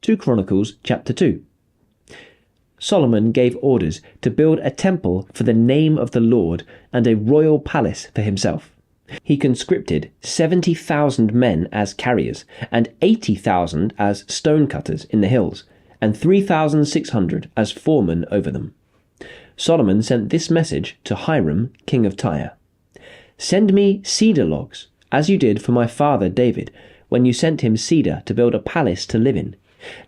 2 Chronicles chapter 2. Solomon gave orders to build a temple for the name of the Lord and a royal palace for himself. He conscripted 70,000 men as carriers and 80,000 as stone cutters in the hills, and 3,600 as foremen over them. Solomon sent this message to Hiram, king of Tyre. "Send me cedar logs, as you did for my father David, when you sent him cedar to build a palace to live in.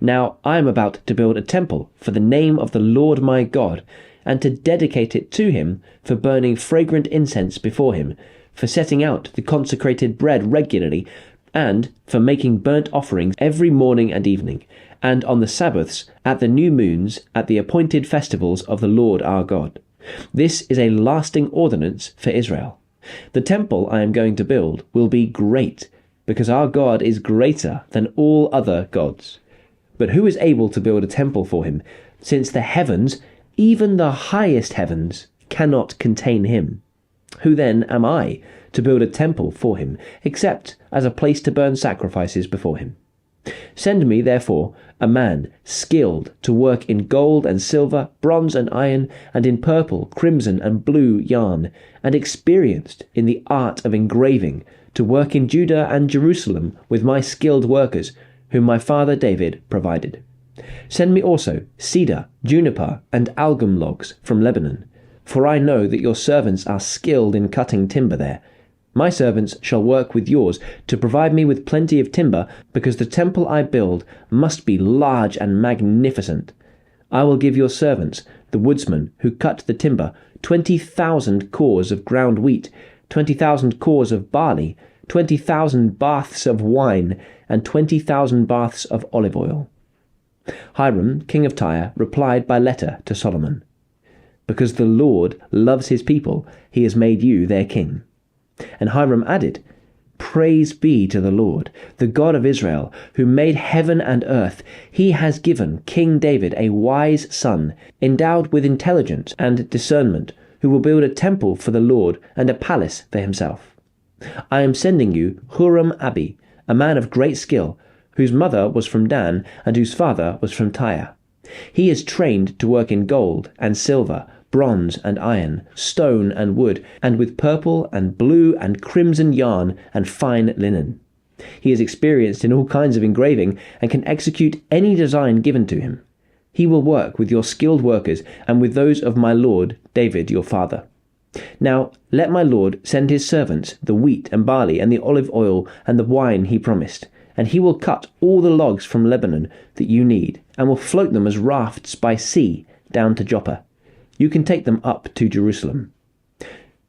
Now I am about to build a temple for the name of the Lord my God, and to dedicate it to him for burning fragrant incense before him, for setting out the consecrated bread regularly, and for making burnt offerings every morning and evening, and on the Sabbaths, at the new moons, at the appointed festivals of the Lord our God. This is a lasting ordinance for Israel. The temple I am going to build will be great, because our God is greater than all other gods. But who is able to build a temple for him, since the heavens, even the highest heavens, cannot contain him? Who then am I to build a temple for him, except as a place to burn sacrifices before him? Send me, therefore, a man skilled to work in gold and silver, bronze and iron, and in purple, crimson, and blue yarn, and experienced in the art of engraving, to work in Judah and Jerusalem with my skilled workers, whom my father David provided. Send me also cedar, juniper, and algum logs from Lebanon, for I know that your servants are skilled in cutting timber there. My servants shall work with yours to provide me with plenty of timber, because the temple I build must be large and magnificent. I will give your servants, the woodsmen who cut the timber, 20,000 cores of ground wheat, 20,000 cores of barley, 20,000 baths of wine, and 20,000 baths of olive oil." Hiram, king of Tyre, replied by letter to Solomon, "Because the Lord loves his people, he has made you their king." And Hiram added, "Praise be to the Lord, the God of Israel, who made heaven and earth. He has given King David a wise son, endowed with intelligence and discernment, who will build a temple for the Lord and a palace for himself. I am sending you Huram-Abi, a man of great skill, whose mother was from Dan and whose father was from Tyre. He is trained to work in gold and silver, bronze and iron, stone and wood, and with purple and blue and crimson yarn and fine linen. He is experienced in all kinds of engraving and can execute any design given to him. He will work with your skilled workers and with those of my lord David your father. Now let my lord send his servants the wheat and barley and the olive oil and the wine he promised, and he will cut all the logs from Lebanon that you need, and will float them as rafts by sea down to Joppa. You can take them up to Jerusalem."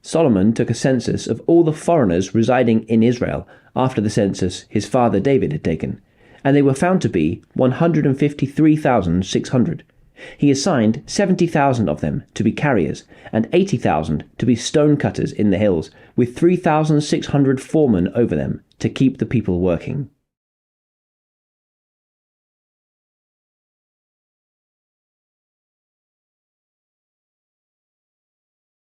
Solomon took a census of all the foreigners residing in Israel after the census his father David had taken, and they were found to be 153,600. He assigned 70,000 of them to be carriers, and 80,000 to be stone cutters in the hills, with 3,600 foremen over them to keep the people working.